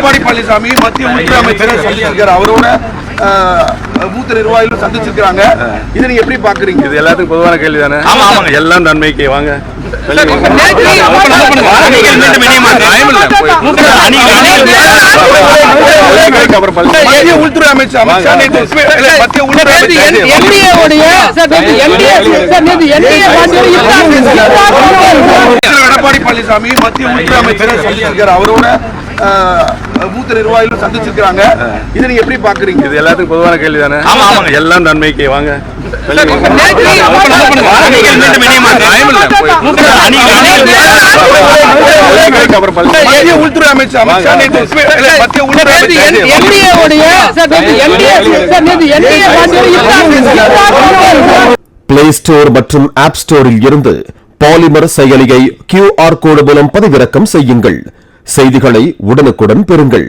எடப்பாடி பழனிசாமி மத்திய உள்துறை அமைச்சரை சந்திச்சிருக்காரு. அவரோட மூத்த நிர்வாகிகள் சந்திச்சிருக்காங்க. இதை நீங்க எப்படி பாக்குறீங்க? இது எல்லாத்துக்கும் பொதுவான கேள்வி தானே. எல்லாம் நன்மைக்கு வாங்க. உள்துறை அமைச்சர் எடப்பாடி பழனிசாமி மத்திய உள்துறை அமைச்சரை சந்திச்சிருக்காரு. அவரோட மூத்த நிர்வாகிகள் சந்திச்சிருக்காங்க. இதை நீங்க எப்படி பாக்குறீங்க? இது எல்லாத்துக்கும் பொதுவான கேள்வி தானே. எல்லாம் நன்மைக்கு வாங்க. உள்துறை அமைச்சர் பிளே ஸ்டோர் மற்றும் ஆப் ஸ்டோரில் இருந்து பாலிமர் செயலியை QR கோடு மூலம் பதிவிறக்கம் செய்யுங்கள். செய்திகளை உடனுக்குடன் பெறுங்கள்.